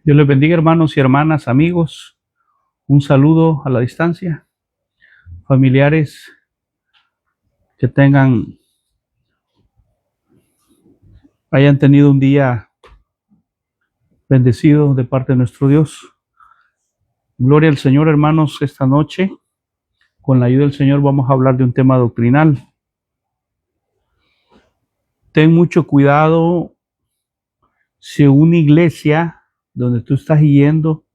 Dios les bendiga, hermanos y hermanas, amigos. Un saludo a la distancia. Familiares que hayan tenido un día bendecido de parte de nuestro Dios. Gloria al Señor, hermanos. Esta noche, con la ayuda del Señor, vamos a hablar de un tema doctrinal. Ten mucho cuidado si una iglesia donde tú estás yendo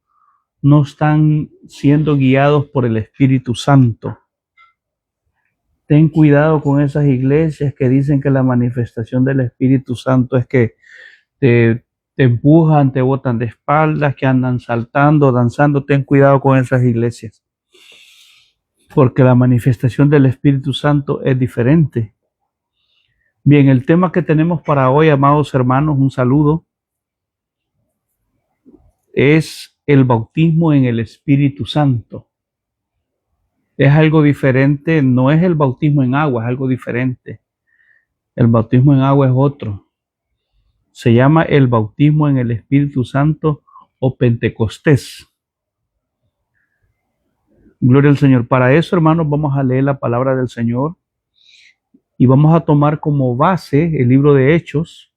no están siendo guiados por el Espíritu Santo. Ten cuidado con esas iglesias que dicen que la manifestación del Espíritu Santo es que te empujan, te botan de espaldas, que andan saltando, danzando. Ten cuidado con esas iglesias, porque la manifestación del Espíritu Santo es diferente. Bien, el tema que tenemos para hoy, amados hermanos, un saludo, es el bautismo en el Espíritu Santo. Es algo diferente, no es el bautismo en agua, es algo diferente. El bautismo en agua es otro. Se llama el bautismo en el Espíritu Santo o Pentecostés. Gloria al Señor. Para eso, hermanos, vamos a leer la palabra del Señor y vamos a tomar como base el libro de Hechos,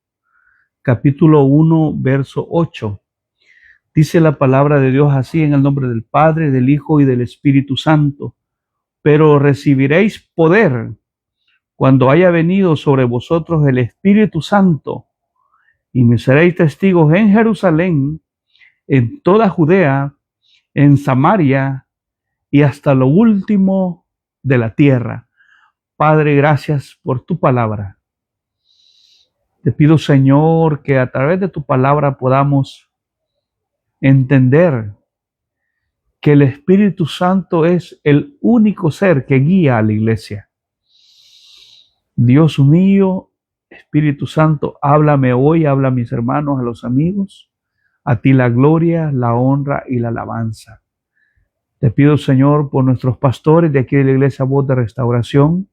capítulo 1, verso 8. Dice la palabra de Dios así: en el nombre del Padre, del Hijo y del Espíritu Santo. Pero recibiréis poder cuando haya venido sobre vosotros el Espíritu Santo, y me seréis testigos en Jerusalén, en toda Judea, en Samaria y hasta lo último de la tierra. Padre, gracias por tu palabra. Te pido, Señor, que a través de tu palabra podamos entender que el Espíritu Santo es el único ser que guía a la iglesia. Dios mío, Espíritu Santo, háblame hoy, habla a mis hermanos, a los amigos. A ti la gloria, la honra y la alabanza. Te pido, Señor, por nuestros pastores de aquí de la Iglesia Voz de Restauración,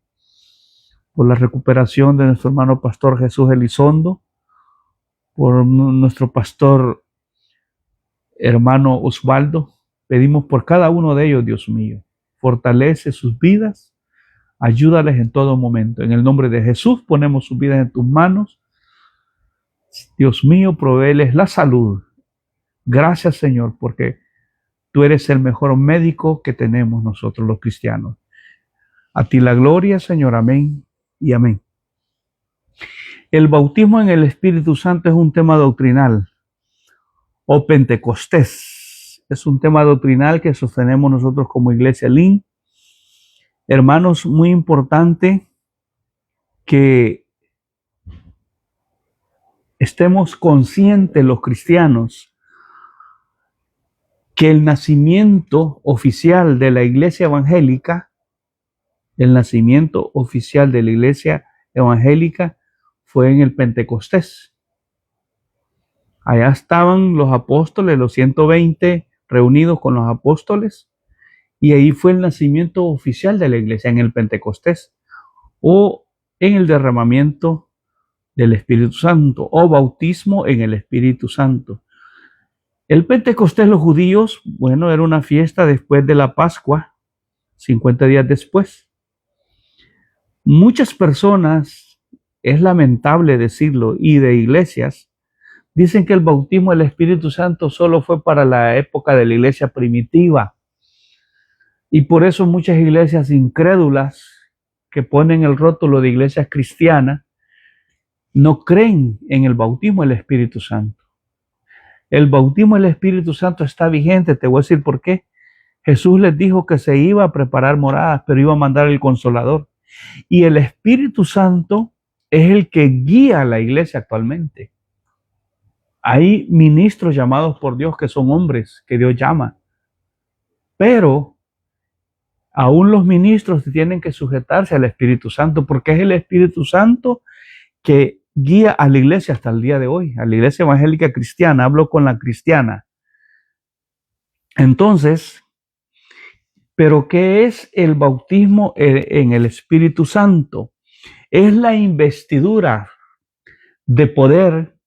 por la recuperación de nuestro hermano pastor Jesús Elizondo, por nuestro pastor hermano Osvaldo. Pedimos por cada uno de ellos, Dios mío. Fortalece sus vidas, ayúdales en todo momento. En el nombre de Jesús ponemos sus vidas en tus manos. Dios mío, provéeles la salud. Gracias, Señor, porque tú eres el mejor médico que tenemos nosotros los cristianos. A ti la gloria, Señor. Amén y amén. El bautismo en el Espíritu Santo es un tema doctrinal, o Pentecostés. Es un tema doctrinal que sostenemos nosotros como Iglesia LIN. Hermanos, muy importante que estemos conscientes los cristianos que el nacimiento oficial de la iglesia evangélica, fue en el Pentecostés. Allá estaban los apóstoles, los 120 reunidos con los apóstoles, y ahí fue el nacimiento oficial de la iglesia, en el Pentecostés, o en el derramamiento del Espíritu Santo, o bautismo en el Espíritu Santo. El Pentecostés, los judíos, bueno, era una fiesta después de la Pascua, 50 días después. Muchas personas, es lamentable decirlo, y de iglesias, dicen que el bautismo del Espíritu Santo solo fue para la época de la iglesia primitiva. Y por eso muchas iglesias incrédulas que ponen el rótulo de iglesias cristianas no creen en el bautismo del Espíritu Santo. El bautismo del Espíritu Santo está vigente. Te voy a decir por qué. Jesús les dijo que se iba a preparar moradas, pero iba a mandar el Consolador. Y el Espíritu Santo es el que guía a la iglesia actualmente. Hay ministros llamados por Dios que son hombres que Dios llama. Pero aún los ministros tienen que sujetarse al Espíritu Santo, porque es el Espíritu Santo que guía a la iglesia hasta el día de hoy, a la iglesia evangélica cristiana. Hablo con la cristiana. Entonces, ¿pero qué es el bautismo en el Espíritu Santo? Es la investidura de poder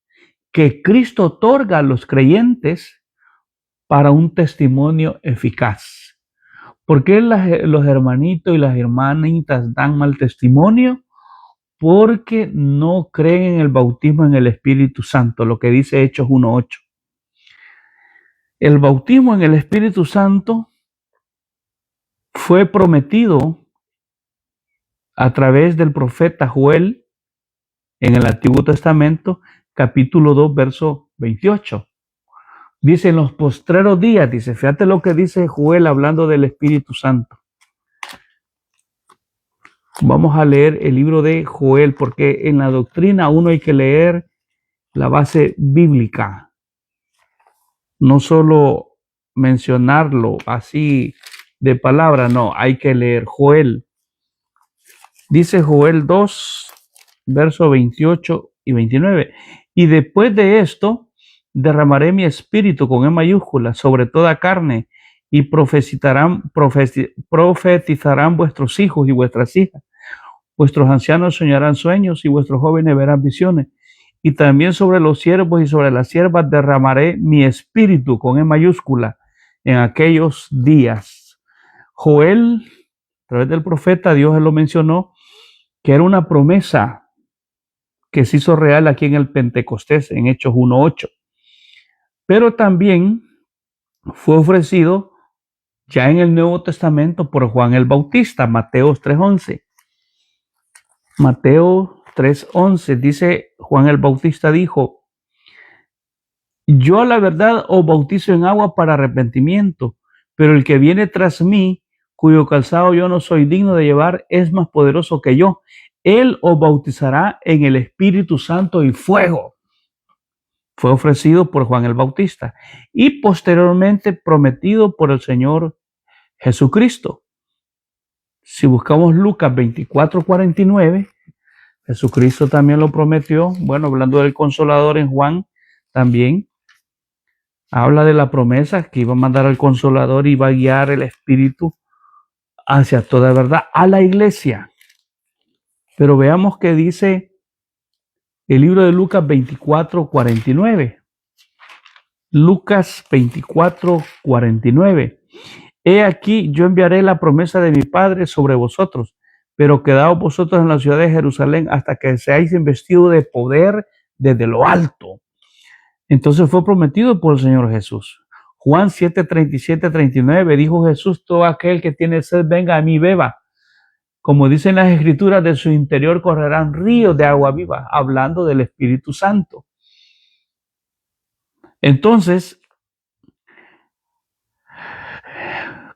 que Cristo otorga a los creyentes para un testimonio eficaz. ¿Por qué los hermanitos y las hermanitas dan mal testimonio? Porque no creen en el bautismo en el Espíritu Santo, lo que dice Hechos 1:8. El bautismo en el Espíritu Santo fue prometido a través del profeta Joel en el Antiguo Testamento, capítulo 2, verso 28. Dice, en los postreros días, dice, fíjate lo que dice Joel hablando del Espíritu Santo. Vamos a leer el libro de Joel, porque en la doctrina uno hay que leer la base bíblica, no solo mencionarlo así de palabra, no, hay que leer Joel. Dice Joel 2, versos 28 y 29. Y después de esto, derramaré mi espíritu con E mayúscula sobre toda carne, y profetizarán vuestros hijos y vuestras hijas. Vuestros ancianos soñarán sueños y vuestros jóvenes verán visiones. Y también sobre los siervos y sobre las siervas derramaré mi espíritu con E mayúscula en aquellos días. Joel, a través del profeta, Dios lo mencionó, que era una promesa que se hizo real aquí en el Pentecostés, en Hechos 1:8. Pero también fue ofrecido ya en el Nuevo Testamento por Juan el Bautista, Mateo 3:11. Mateo 3:11 dice, Juan el Bautista dijo, yo a la verdad os bautizo en agua para arrepentimiento, pero el que viene tras mí, cuyo calzado yo no soy digno de llevar, es más poderoso que yo. Él os bautizará en el Espíritu Santo y fuego. Fue ofrecido por Juan el Bautista y posteriormente prometido por el Señor Jesucristo. Si buscamos Lucas 24:49, Jesucristo también lo prometió. Bueno, hablando del Consolador en Juan, también habla de la promesa que iba a mandar al Consolador y iba a guiar el Espíritu hacia toda verdad a la iglesia. Pero veamos qué dice el libro de Lucas 24:49. Lucas 24:49. He aquí, yo enviaré la promesa de mi Padre sobre vosotros, pero quedaos vosotros en la ciudad de Jerusalén hasta que seáis investidos de poder desde lo alto. Entonces fue prometido por el Señor Jesús. Juan 7:37-39 dijo Jesús, todo aquel que tiene sed, venga a mí, beba. Como dicen las Escrituras, de su interior correrán ríos de agua viva, hablando del Espíritu Santo. Entonces,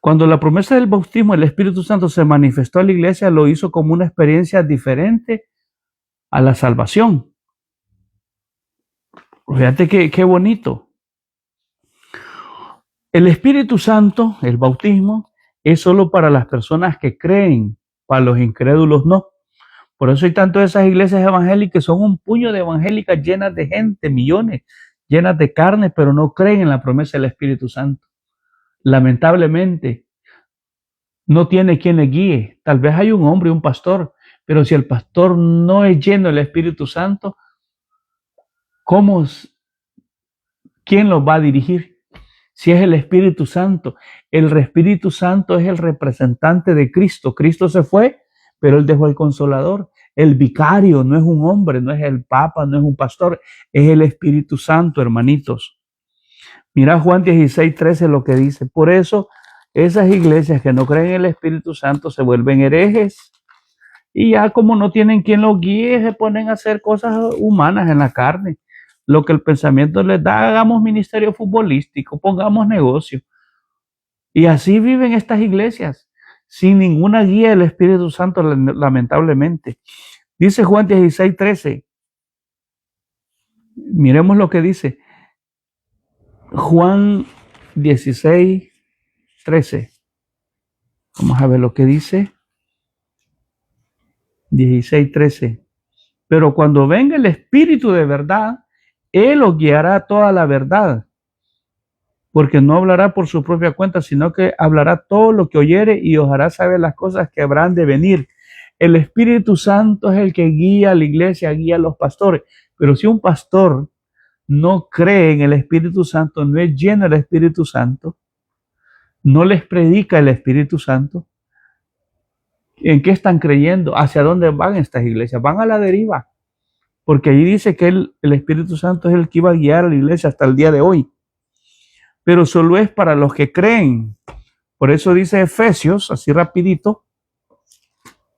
cuando la promesa del bautismo, el Espíritu Santo se manifestó a la iglesia, lo hizo como una experiencia diferente a la salvación. Fíjate qué bonito. El Espíritu Santo, el bautismo, es solo para las personas que creen, para los incrédulos no. Por eso hay tanto esas iglesias evangélicas, son un puño de evangélicas llenas de gente, millones, llenas de carne, pero no creen en la promesa del Espíritu Santo. Lamentablemente, no tiene quien le guíe. Tal vez hay un hombre, un pastor, pero si el pastor no es lleno del Espíritu Santo, ¿quién los va a dirigir? Si es el Espíritu Santo. El Espíritu Santo es el representante de Cristo. Cristo se fue, pero Él dejó el Consolador. El vicario no es un hombre, no es el Papa, no es un pastor, es el Espíritu Santo, hermanitos. Mira Juan 16:13 lo que dice. Por eso esas iglesias que no creen en el Espíritu Santo se vuelven herejes. Y ya como no tienen quien los guíe, se ponen a hacer cosas humanas en la carne. Lo que el pensamiento les da, hagamos ministerio futbolístico, pongamos negocio. Y así viven estas iglesias, sin ninguna guía del Espíritu Santo, lamentablemente. Dice Juan 16:13. Miremos lo que dice. Juan 16:13. Vamos a ver lo que dice. 16:13. Pero cuando venga el Espíritu de verdad, Él os guiará a toda la verdad, porque no hablará por su propia cuenta, sino que hablará todo lo que oyere y os hará saber las cosas que habrán de venir. El Espíritu Santo es el que guía a la iglesia, guía a los pastores. Pero si un pastor no cree en el Espíritu Santo, no es lleno del Espíritu Santo, no les predica el Espíritu Santo, ¿en qué están creyendo? ¿Hacia dónde van estas iglesias? Van a la deriva, porque ahí dice que el Espíritu Santo es el que iba a guiar a la iglesia hasta el día de hoy, pero solo es para los que creen. Por eso dice Efesios, así rapidito,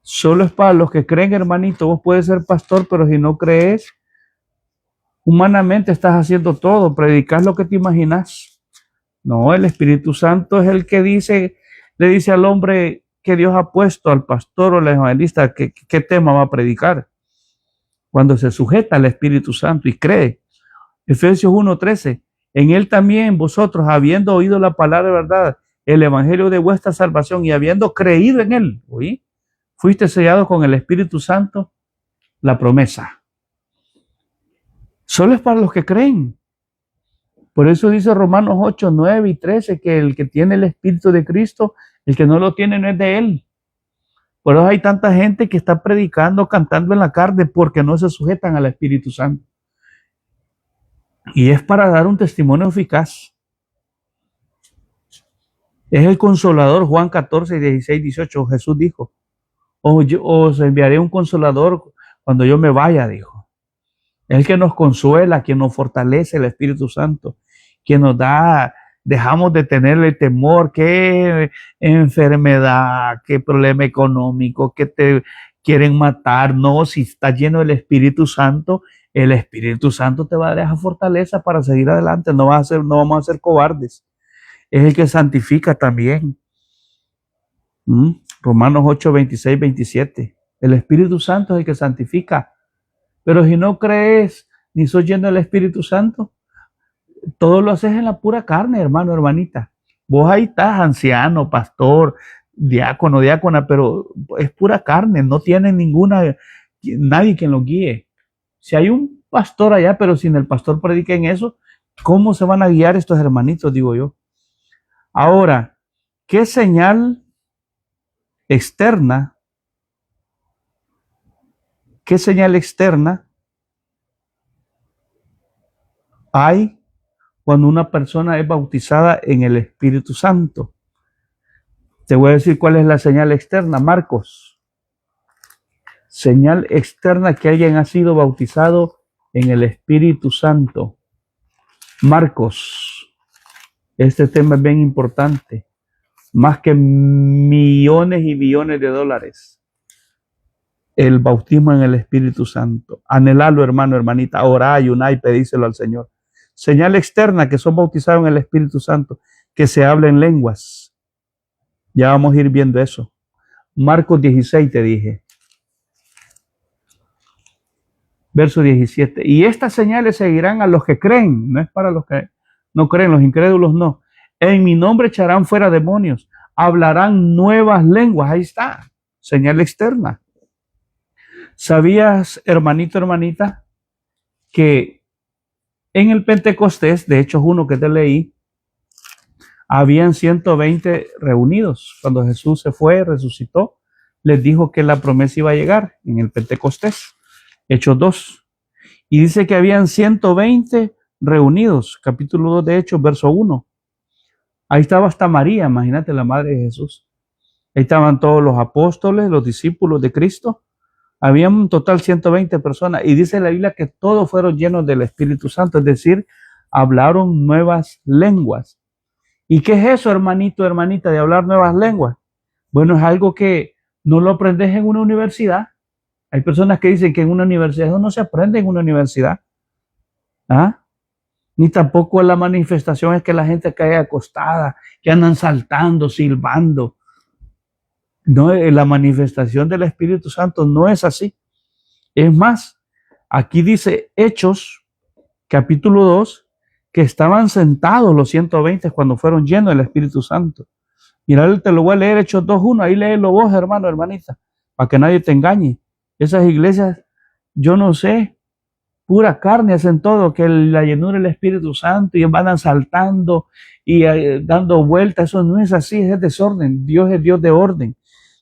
solo es para los que creen, hermanito. Vos puedes ser pastor, pero si no crees, humanamente estás haciendo todo, predicas lo que te imaginas. No, el Espíritu Santo es el que le dice al hombre que Dios ha puesto, al pastor o al evangelista, qué tema va a predicar. Cuando se sujeta al Espíritu Santo y cree. Efesios 1:13, en él también vosotros, habiendo oído la palabra de verdad, el evangelio de vuestra salvación y habiendo creído en él, ¿oí? Fuiste sellado con el Espíritu Santo, la promesa. Solo es para los que creen. Por eso dice Romanos 8, 9 y 13 que el que tiene el Espíritu de Cristo, el que no lo tiene no es de él. Por eso hay tanta gente que está predicando, cantando en la carne porque no se sujetan al Espíritu Santo. Y es para dar un testimonio eficaz. Es el Consolador, Juan 14, 16, 18. Jesús dijo, os enviaré un Consolador cuando yo me vaya, dijo. Es el que nos consuela, quien nos fortalece, el Espíritu Santo, quien nos da, dejamos de tener el temor, qué enfermedad, qué problema económico, que te quieren matar. No, si estás lleno del Espíritu Santo, el Espíritu Santo te va a dejar fortaleza para seguir adelante. No vamos a ser cobardes. Es el que santifica también. Romanos 8, 26, 27. El Espíritu Santo es el que santifica. Pero si no crees ni sos lleno del Espíritu Santo, todo lo haces en la pura carne, hermano, hermanita. Vos ahí estás, anciano, pastor, diácono, diácona, pero es pura carne, no tiene nadie quien lo guíe. Si hay un pastor allá, pero sin el pastor predica en eso, ¿cómo se van a guiar estos hermanitos, digo yo? Ahora, ¿qué señal externa? ¿Qué señal externa hay cuando una persona es bautizada en el Espíritu Santo? Te voy a decir cuál es la señal externa, Marcos. Señal externa que alguien ha sido bautizado en el Espíritu Santo. Marcos. Este tema es bien importante. Más que millones y millones de dólares. El bautismo en el Espíritu Santo. Anhelalo, hermano, hermanita. Orá, ayuná y pedíselo al Señor. Señal externa que son bautizados en el Espíritu Santo. Que se habla en lenguas. Ya vamos a ir viendo eso. Marcos 16 te dije. Verso 17. Y estas señales seguirán a los que creen. No es para los que no creen, los incrédulos no. En mi nombre echarán fuera demonios. Hablarán nuevas lenguas. Ahí está. Señal externa. ¿Sabías, hermanito, hermanita, que en el Pentecostés, de Hechos 1 que te leí, habían 120 reunidos? Cuando Jesús se fue, resucitó, les dijo que la promesa iba a llegar en el Pentecostés, Hechos 2. Y dice que habían 120 reunidos, capítulo 2 de Hechos, verso 1. Ahí estaba hasta María, imagínate, la madre de Jesús. Ahí estaban todos los apóstoles, los discípulos de Cristo. Había un total 120 personas y dice la Biblia que todos fueron llenos del Espíritu Santo, es decir, hablaron nuevas lenguas. ¿Y qué es eso, hermanito, hermanita, de hablar nuevas lenguas? Bueno, es algo que no lo aprendes en una universidad. Hay personas que dicen que en una universidad eso no se aprende en una universidad. Ni tampoco la manifestación es que la gente cae acostada, que andan saltando, silbando. No, la manifestación del Espíritu Santo no es así. Es más, aquí dice Hechos, capítulo 2, que estaban sentados los 120 cuando fueron llenos del Espíritu Santo. Mira, te lo voy a leer, Hechos 2:1, ahí léelo vos, hermano, hermanita, para que nadie te engañe. Esas iglesias, yo no sé, pura carne hacen todo, que la llenura del Espíritu Santo y van saltando y dando vueltas. Eso no es así, es desorden. Dios es Dios de orden.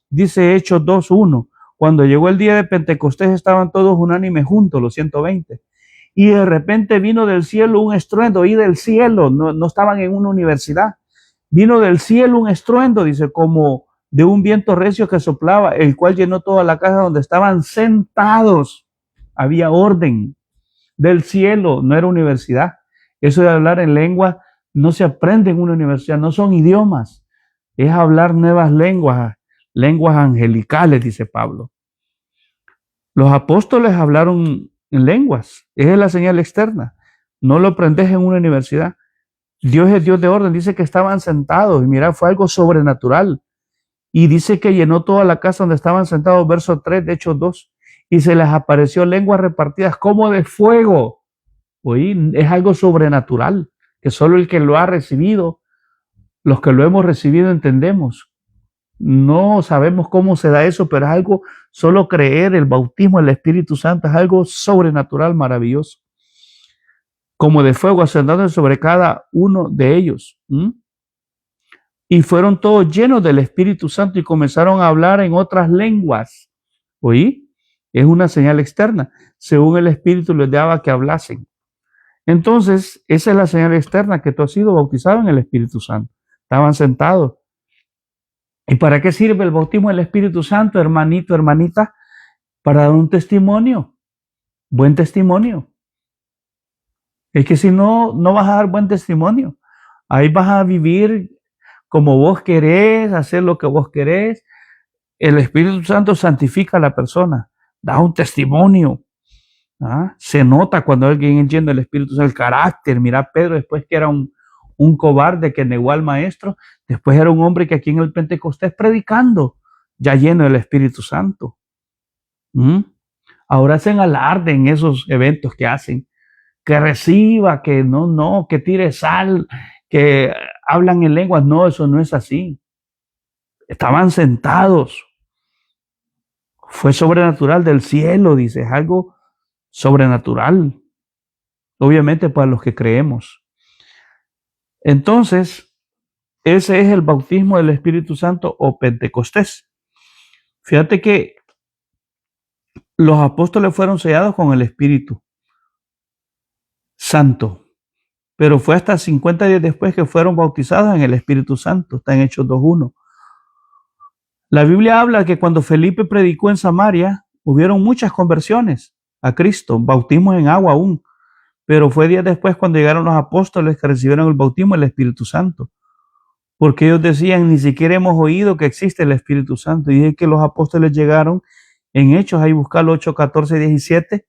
Dice Hechos 2:1, cuando llegó el día de Pentecostés estaban todos unánimes juntos, los 120, y de repente vino del cielo un estruendo, y del cielo, no estaban en una universidad, vino del cielo un estruendo, dice, como de un viento recio que soplaba, el cual llenó toda la casa donde estaban sentados. Había orden del cielo, no era universidad. Eso de hablar en lengua no se aprende en una universidad, no son idiomas, es hablar nuevas lenguas, lenguas angelicales, dice Pablo. Los apóstoles hablaron en lenguas, es la señal externa, no lo aprendes en una universidad. Dios es Dios de orden, dice que estaban sentados y mira, fue algo sobrenatural. Y dice que llenó toda la casa donde estaban sentados, verso 3 de Hechos 2, y se les apareció lenguas repartidas como de fuego. Oí, es algo sobrenatural, que solo el que lo ha recibido, los que lo hemos recibido entendemos. No sabemos cómo se da eso, pero es algo, solo creer, el bautismo del Espíritu Santo es algo sobrenatural, maravilloso. Como de fuego ascendiendo sobre cada uno de ellos. Y fueron todos llenos del Espíritu Santo y comenzaron a hablar en otras lenguas. ¿Oí? Es una señal externa. Según el Espíritu les daba que hablasen. Entonces, esa es la señal externa, que tú has sido bautizado en el Espíritu Santo. Estaban sentados. ¿Y para qué sirve el bautismo del Espíritu Santo, hermanito, hermanita? Para dar un testimonio. Buen testimonio. Es que si no, no vas a dar buen testimonio. Ahí vas a vivir como vos querés, hacer lo que vos querés. El Espíritu Santo santifica a la persona, da un testimonio. Se nota cuando alguien entiende el Espíritu Santo, el carácter. Mira, Pedro, después que era un cobarde que negó al maestro, después era un hombre que aquí en el Pentecostés predicando, ya lleno del Espíritu Santo. Ahora hacen alarde en esos eventos que hacen, que reciba, que no, que tire sal, que hablan en lenguas. No, eso no es así. Estaban sentados. Fue sobrenatural del cielo, dice, es algo sobrenatural. Obviamente para los que creemos. Entonces, ese es el bautismo del Espíritu Santo o Pentecostés. Fíjate que los apóstoles fueron sellados con el Espíritu Santo, pero fue hasta 50 días después que fueron bautizados en el Espíritu Santo. Está en Hechos 2:1. La Biblia habla que cuando Felipe predicó en Samaria, hubieron muchas conversiones a Cristo, bautismos en agua aún, pero fue días después cuando llegaron los apóstoles que recibieron el bautismo del Espíritu Santo, porque ellos decían, ni siquiera hemos oído que existe el Espíritu Santo. Y es que los apóstoles llegaron en Hechos, ahí buscarlo 8, 14, 17,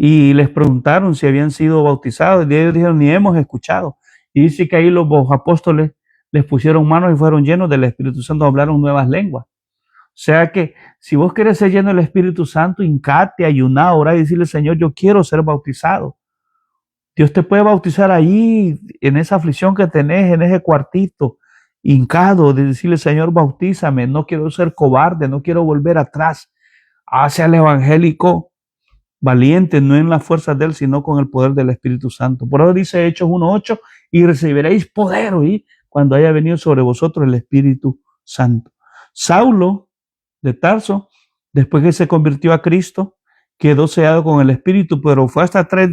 y les preguntaron si habían sido bautizados, y ellos dijeron, ni hemos escuchado. Y dice que ahí los apóstoles les pusieron manos y fueron llenos del Espíritu Santo, hablaron nuevas lenguas. O sea que si vos querés ser lleno del Espíritu Santo, hincate, ayuná, orar y decirle, Señor, yo quiero ser bautizado. Dios te puede bautizar ahí, en esa aflicción que tenés, en ese cuartito, hincado, de decirle, Señor, bautízame, no quiero ser cobarde, no quiero volver atrás. Hacia el evangélico valiente, no en las fuerzas de él, sino con el poder del Espíritu Santo. Por eso dice Hechos 1:8, y recibiréis poder, ¿oí? Cuando haya venido sobre vosotros el Espíritu Santo. Saulo de Tarso, después que se convirtió a Cristo, quedó sellado con el Espíritu, pero fue hasta 3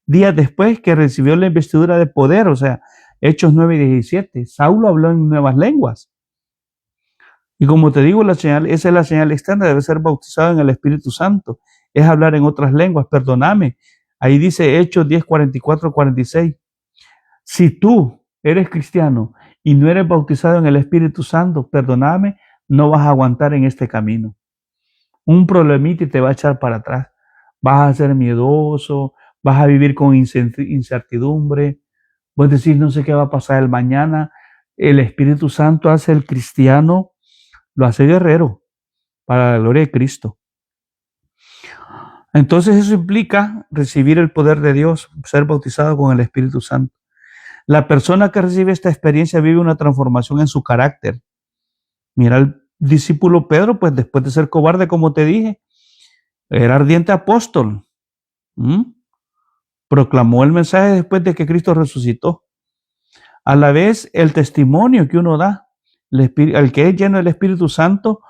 días después que recibió la investidura de poder, o sea, Hechos 9:17. Saulo habló en nuevas lenguas. Y como te digo, esa es la señal externa, debe ser bautizado en el Espíritu Santo. Es hablar en otras lenguas, perdóname. Ahí dice Hechos 10, 44, 46. Si tú eres cristiano y no eres bautizado en el Espíritu Santo, perdóname, no vas a aguantar en este camino. Un problemita y te va a echar para atrás. Vas a ser miedoso, vas a vivir con incertidumbre. Vas a decir, no sé qué va a pasar el mañana. El Espíritu Santo hace el cristiano, lo hace guerrero para la gloria de Cristo. Entonces eso implica recibir el poder de Dios, ser bautizado con el Espíritu Santo. La persona que recibe esta experiencia vive una transformación en su carácter. Mira el discípulo Pedro, pues después de ser cobarde, como te dije, era ardiente apóstol. Proclamó el mensaje después de que Cristo resucitó. A la vez, el testimonio que uno da, el que es lleno del Espíritu Santo,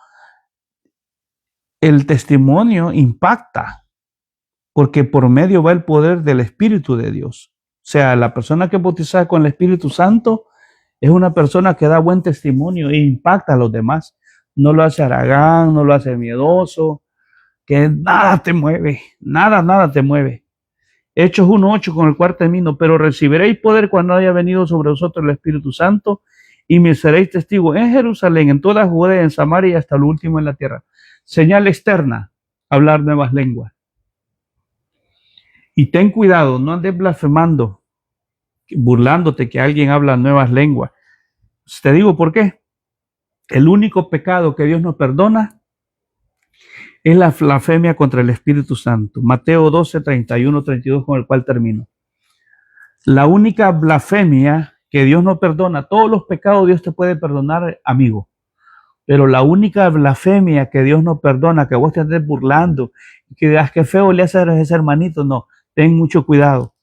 el testimonio impacta. porque por medio va el poder del Espíritu de Dios. O sea, la persona que es bautizada con el Espíritu Santo es una persona que da buen testimonio e impacta a los demás. No lo hace haragán, no lo hace miedoso, que nada te mueve, nada te mueve. Hechos 1:8, con el cual termino: pero recibiréis poder cuando haya venido sobre vosotros el Espíritu Santo, y me seréis testigos en Jerusalén, en toda Judea, en Samaria y hasta lo último en la tierra. Señal externa: hablar nuevas lenguas. Y ten cuidado, no andes blasfemando, burlándote que alguien habla nuevas lenguas. Te digo por qué. El único pecado que Dios nos perdona es la blasfemia contra el Espíritu Santo. Mateo 12, 31, 32, con el cual termino. La única blasfemia que Dios no perdona, todos los pecados Dios te puede perdonar, amigo. Pero la única blasfemia que Dios no perdona, que vos te andes burlando, que digas que feo le hace a ese hermanito, no, ten mucho cuidado.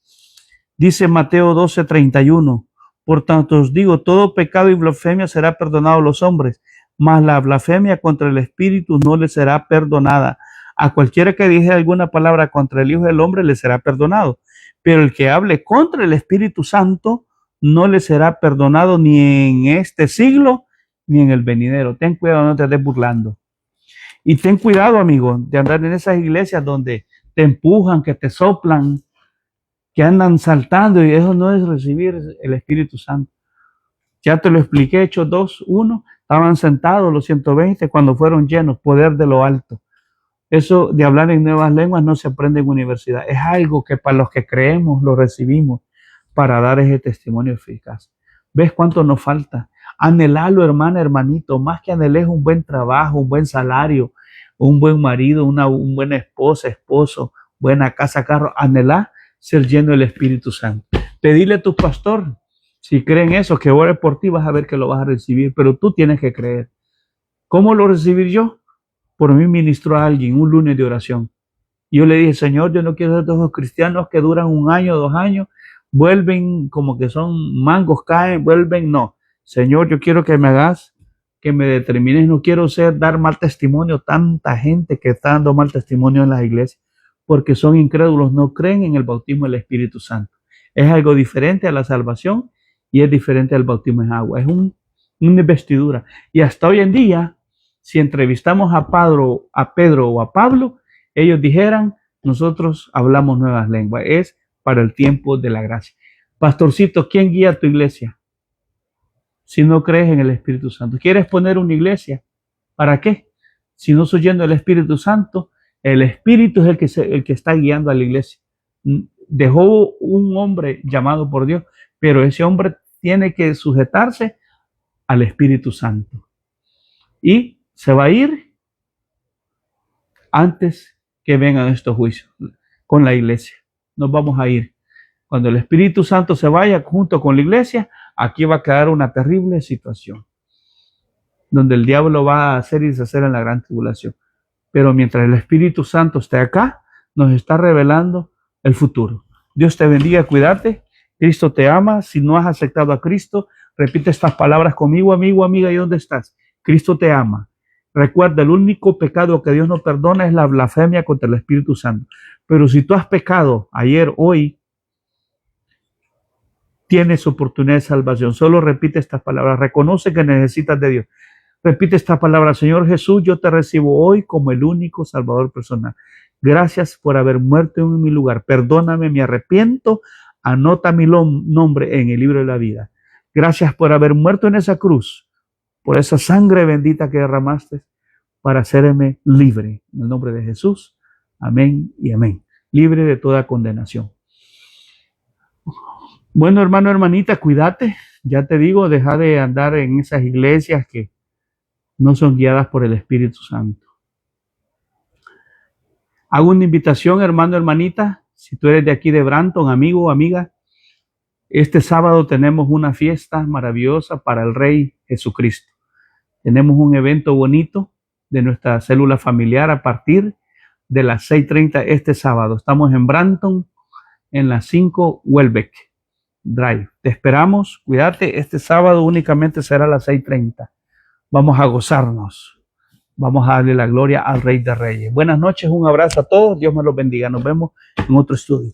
Dice Mateo 12, 31, por tanto os digo, todo pecado y blasfemia será perdonado a los hombres, mas la blasfemia contra el Espíritu no le será perdonada. A cualquiera que dijere alguna palabra contra el Hijo del Hombre le será perdonado, pero el que hable contra el Espíritu Santo no le será perdonado ni en este siglo ni en el venidero. Ten cuidado, no te estés burlando. Y ten cuidado, amigo, de andar en esas iglesias donde te empujan, que te soplan, que andan saltando, y eso no es recibir el Espíritu Santo. Ya te lo expliqué, Hechos 2:1, estaban sentados los 120 cuando fueron llenos, poder de lo alto. Eso de hablar en nuevas lenguas no se aprende en universidad, es algo que para los que creemos lo recibimos para dar ese testimonio eficaz. ¿Ves cuánto nos falta? Anhelalo, hermana, hermanito, más que anheles un buen trabajo, un buen salario, un buen marido, una buena esposa, esposo, buena casa, carro. Anhelá ser lleno del Espíritu Santo. Pedile a tu pastor, si creen eso, que ore por ti, vas a ver que lo vas a recibir, pero tú tienes que creer. ¿Cómo lo recibí yo? Por mí ministró a alguien un lunes de oración. Y yo le dije, Señor, yo no quiero ser de esos cristianos que duran 1 año, 2 años, vuelven como que son mangos, caen, vuelven. No, Señor, yo quiero que me hagas, que me determines. No quiero dar mal testimonio. Tanta gente que está dando mal testimonio en las iglesias porque son incrédulos, no creen en el bautismo del Espíritu Santo. Es algo diferente a la salvación y es diferente al bautismo en agua. Es una investidura. Y hasta hoy en día, si entrevistamos a Pedro o a Pablo, ellos dijeran, nosotros hablamos nuevas lenguas. Es para el tiempo de la gracia. Pastorcito, ¿quién guía tu iglesia? Si no crees en el Espíritu Santo. ¿Quieres poner una iglesia? ¿Para qué? Si no soy lleno del Espíritu Santo, el Espíritu es el que está guiando a la iglesia. Dejó un hombre llamado por Dios, pero ese hombre tiene que sujetarse al Espíritu Santo. Y se va a ir antes que vengan estos juicios con la iglesia. Nos vamos a ir. Cuando el Espíritu Santo se vaya junto con la iglesia, aquí va a quedar una terrible situación, donde el diablo va a hacer y deshacer en la gran tribulación. Pero mientras el Espíritu Santo esté acá, nos está revelando el futuro. Dios te bendiga, cuídate. Cristo te ama. Si no has aceptado a Cristo, repite estas palabras conmigo, amigo, amiga, ¿y dónde estás? Cristo te ama. Recuerda, el único pecado que Dios no perdona es la blasfemia contra el Espíritu Santo. Pero si tú has pecado ayer, hoy, tienes oportunidad de salvación. Solo repite estas palabras. Reconoce que necesitas de Dios. Repite esta palabra: Señor Jesús, yo te recibo hoy como el único Salvador personal. Gracias por haber muerto en mi lugar. Perdóname, me arrepiento. Anota mi nombre en el libro de la vida. Gracias por haber muerto en esa cruz, por esa sangre bendita que derramaste para hacerme libre. En el nombre de Jesús. Amén y amén. Libre de toda condenación. Bueno, hermano, hermanita, cuídate. Ya te digo, deja de andar en esas iglesias que no son guiadas por el Espíritu Santo. Hago una invitación, hermano, hermanita. Si tú eres de aquí de Branton, amigo o amiga, este sábado tenemos una fiesta maravillosa para el Rey Jesucristo. Tenemos un evento bonito de nuestra célula familiar a partir de las 6:30 este sábado. Estamos en Branton, en la 5 Welbeck Drive. Te esperamos, cuídate. Este sábado únicamente será a las 6:30. Vamos a gozarnos. Vamos a darle la gloria al Rey de Reyes. Buenas noches, un abrazo a todos. Dios me los bendiga. Nos vemos en otro estudio.